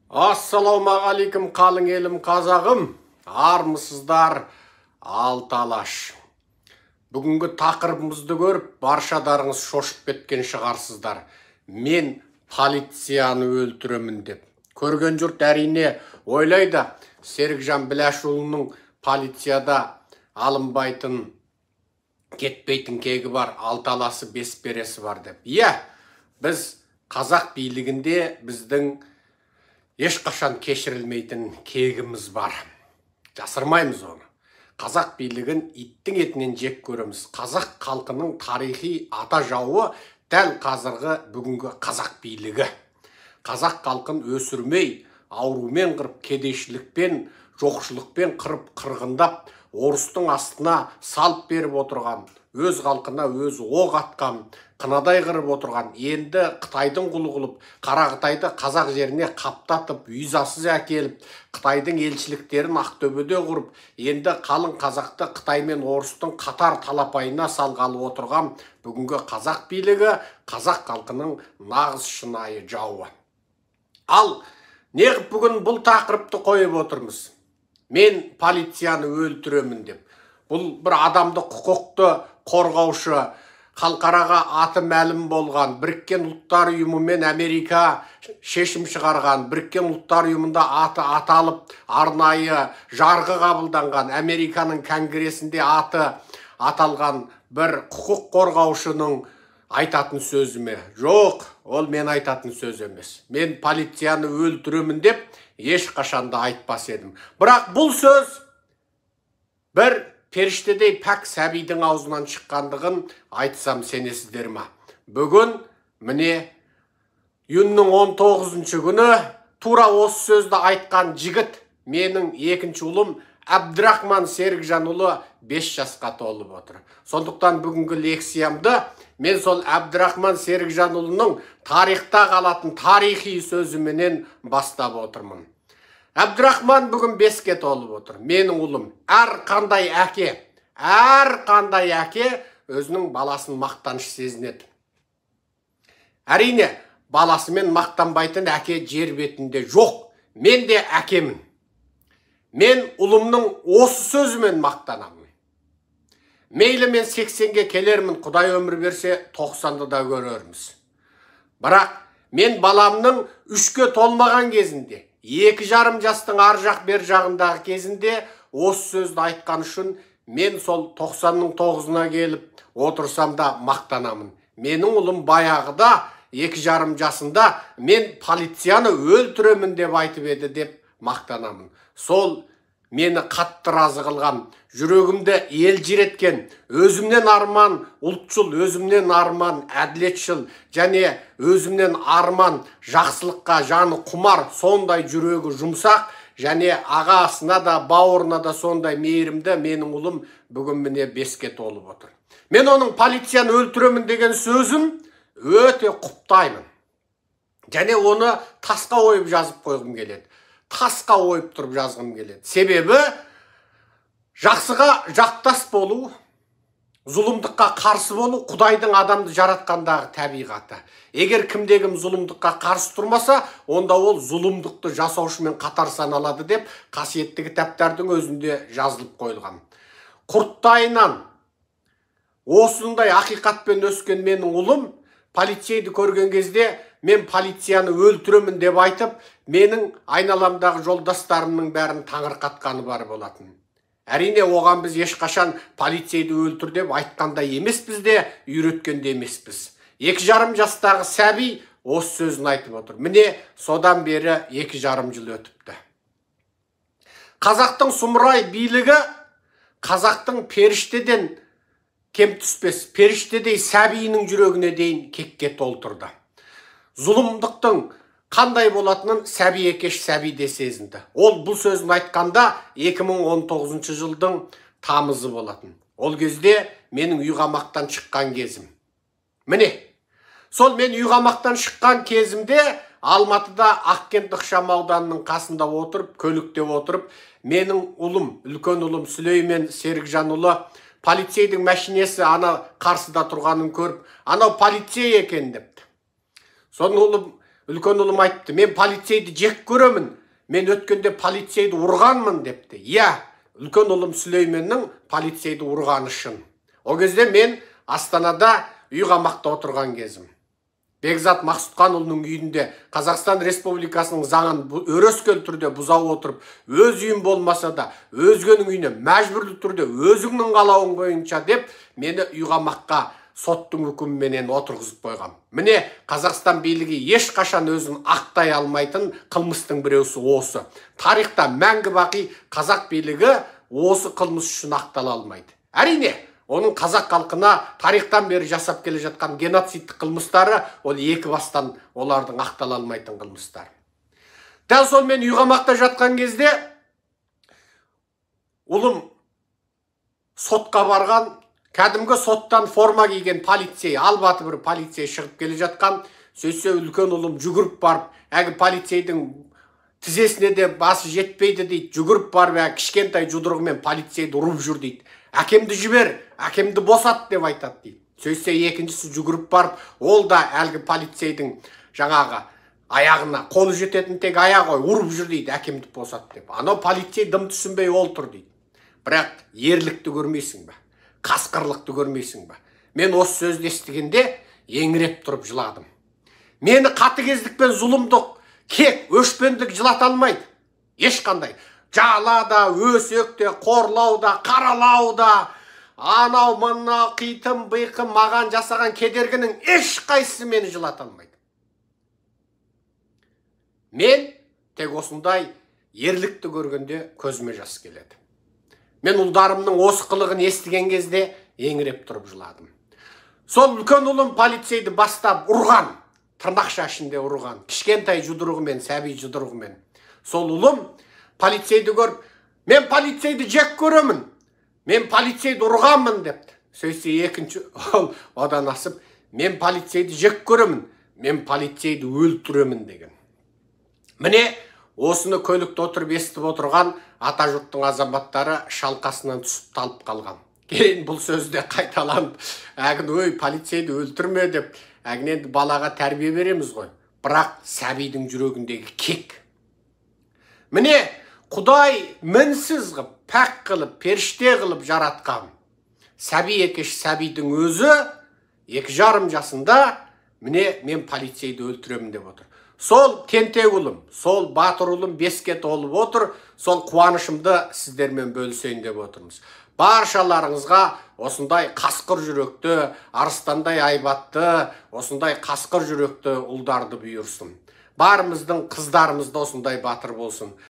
Ассалаумағалейкум қалың елім қазағым, армысыздар алталаш. Бүгінгі тақырыбымызды көріп, баршадарыңыз шошып кеткен шығарсыздар. Мен полицияны өлтіремін деп. Көрген жұрт әрине ойлайды, Серікжан Біләшұлының полицияда алынбайтын, кетпейтін кегі бар, алталасы беспересі бар деп. Біз қазақ билігінде біздің ешқашан кешірілмейтін кегіміз бар. Жасырмаймыз оны. Қазақ билігін иттің етінен жек көреміз. Қазақ халқының тарихи ата жауы дәл қазіргі бүгінгі қазақ билігі. Қазақ халқын өсірмей, аурумен қырып, кедейшілікпен, жоқшылықпен қырып, қырғындап, орыстың астына салып беріп отырған, өз халқына өз оқ атқан, қынадай қырып отырған, енді Қытайдың құлы қылып, Қара Қытайды қазақ жеріне қаптатып, визасыз әкеліп, Қытайдың елшіліктерін Ақтөбеде құрып, енді қалың қазақты Қытай мен орыстың қатар талапайына салғалы отырған бүгінгі қазақ билігі қазақ халқының нағыз шынайы жауы. Ал неғып бүгін бұл тақырыпты қойып отырмыз? Мен полицияны өлтіремін деп. Бұл бір адамды құқықты қорғаушы, халықараға аты мәлім болған, Біріккен ұлттар ұйымы мен Америка шешім шығарған, Біріккен ұлттар ұйымында аты аталып, арнайы жарғы қабылданған, Американың конгресінде аты аталған бір құқық қорғаушының айтатын сөзі ме? Жоқ, ол мен айтатын сөз емес. Мен полицияны өлтіремін деп ешқашанда айтпас едім. Бірақ бұл сөз бір періштедей пәк сәбидің аузынан шыққандығын айтсам сенесіздер ма? Бүгін міне июньнің 19 күні тура осы сөзді айтқан жігіт, менің екінші ұлым Әбдірахман Серікжанұлы 5 жасқа толып отыр. Сондықтан бүгінгі лекциямды мен сол Әбдірахман Серікжанұлының тарихта қалатын тарихи сөзіменен бастап отырмын. Әбдірахман бүгін 5-ке толып отыр. Менің ұлым. Әр қандай әке өзінің баласын мақтаныш сезінеді. Әрине, баласымен мақтанбайтын әке жер бетінде жоқ. Мен де әкемін. Мен ұлымның осы сөзімен мақтанамын. Мейлі мен 80-ге келермін, Құдай өмір берсе 90-ды да көрерміз. Бірақ мен баламның 3-ке толмаған кезінде, 2,5 жастың ар жақ бер жағындағы кезінде осы сөзді айтқан үшін мен сол 90-ның 9-ына келіп отырсам да мақтанамын. Менің ұлым баяғыда 2,5 жасында мен полицияны өлтіремін деп айтып еді деп мақтанамын. Сол мені қатты разы қылған, жүрегімді елжіреткен, өзімнен арман ұлтшыл, өзімнен арман әділетшіл, және өзімнен арман жақсылыққа жаны құмар, сондай жүрегі жұмсақ, және ағасына да, бауырына да сондай мейірімді менің ұлым бүгін міне 5-ке толып отыр. Мен оның полицияны өлтіремін деген сөзін өте құптаймын. Және оны тасқа ойып жазып қойғым келеді. Тасқа ойып тұрып жазғым келеді. Себебі жақсыға жақтас болу, зұлымдыққа қарсы болу Құдайдың адамды жаратқандағы табиғаты. Егер кімде-кім зұлымдыққа қарсы тұрмаса, онда ол зұлымдықты жасаушымен қатар саналады деп қасиетті кітаптардың өзінде жазылып қойылған. Құрттайынан осындай ақиқатпен өскен менің ұлым полицейді көрген кезде мен полицияны өлтіремін деп айтып, менің айналамдағы жолдастарымның бәрін таңырқатқаны бар болатын. Әрине, оған біз ешқашан полицейді өлтір деп айтқанда емеспіз де, үйреткенде емеспіз. 2,5 жастағы сәби осы сөзін айтып отыр. Міне, содан бері 2,5 жыл өтіпті. Қазақтың сұмырай билігі қазақтың періштеден кем түспес, періштедей сәбиінің жүрегіне дейін кекке толтырды. Зұлымдықтың қандай болатынын сәби екеш сәбиде сезінді. Ол бұл сөзін айтқанда 2019 жылдың тамызы болатын. Ол кезде менің үйғамақтан шыққан кезім. Міне, сол мен үйғамақтан шыққан кезімде Алматыда Ақкент ықшам ауданының қасында отырып, көлікте отырып, менің ұлым, үлкен ұлым Сүлеймен Серікжанұлы полицейдің мәшинесі ана қарсыда тұрғанын көріп, анау полицей екен депті. Соның ұлым үлкен ұлым айтты, мен полицейді жек көремін, мен өткенде полицейді ұрғанмын депті. Иә, үлкен ұлым Сүлейменнің полицейді ұрғаны шын. О кезде мен Астанада үй қамақта отырған кезім. Бекзат Мақсұтханұлының үйінде Қазақстан Республикасының заңын өрескел түрде бұза отырып, өз үйім болмаса да, өзгенің үйіне мәжбүрлі түрде өзіңнің қалауың бойынша деп, мені үй қамаққа соттың үкіміменен отырғызып қойған. Міне, Қазақстан билігі ешқашан өзін ақтай алмайтын қылмыстың біреусі осы. Тарихта мәңгі бақи қазақ билігі осы қылмыс үшін ақтала алмайды. Әрине, оның қазақ халқына тарихтан бері жасап келе жатқан геноцидтік қылмыстары, ол екі бастан олардың ақтала алмайтын қылмыстар. Дәл сол мен үй қамақта жатқан кезде ұлым сотқа барған, кәдімгі соттан форма киген полицей, албаты бір полицей шығып келе жатқан, сөйтсе үлкен ұлым жүгіріп барып, әгі полицейдің тізесіне де басы жетпейді дейді, жүгіріп барып, кішкентай жұдырығымен полицейді ұрып жүр дейді. Әкемді жібер, әкемді босат деп айтады дейді. Сөйтсе екіншісі жүгіріп барып, ол да әлгі полицейдің жаңағы аяғына, қолы жететін тек аяғы ұрып жүр дейді, әкемді босат деп. Анау полицей дым түсінбей ол тұр дейді. Бірақ ерлікті көрмейсің бе? Қасқырлықты көрмейсің бе? Мен осы сөзді естігенде еңіреп тұрып жыладым. Мені қатыгездік пен зұлымдық, кек, өшпендік жылата алмайды. Ешқандай. Жалада, өсекте, қорлауда, қаралауда, анау мынау қитым быйқым маған жасаған кедергінің ешқайсысы мені жылата алмайды. Мен тек осындай ерлікті көргенде көзіме жас келеді. Мен ұлдарымның осы қылығын естіген кезде еңіреп тұрып жыладым. Сол үлкен ұлым полицейді бастап ұрған, тырнақша ішінде ұрған, кішкентай жұдырығымен, сәби жұдырығымен. Сол ұлым полицейді көріп, мен полицейді жек көремін, мен полицейді ұрғанмын депті. Сөйтсе екінші одан асып, мен полицейді жек көремін, мен полицейді өлтіремін деген. Міне, осыны көлікте отырып естіп отырған ата жұрттың азаматтары шалқасынан түсіп талып қалған. Кейін бұл сөзде қайталанып, әгін өй полицейді өлтірме деп, әгін енді балаға тәрбие береміз ғой. Бірақ сәбидің жүрегіндегі кек. Міне, Құдай мінсіз қып, пәк қылып, періште қылып жаратқан. Сәби екеш сәбидің өзі 2,5 жасында, міне мен полицейді өлтіремін деп отыр. Сол тентек ұлым, сол батыр ұлым беске толып отыр, сол қуанышымды сіздермен бөлісейін деп отырмыз. Баршаларыңызға осындай қасқыр жүректі, арыстандай айбатты, осындай қасқыр жүректі ұлдарды бұйырсын. Барымыздың қыздарымыз да осындай батыр болсын.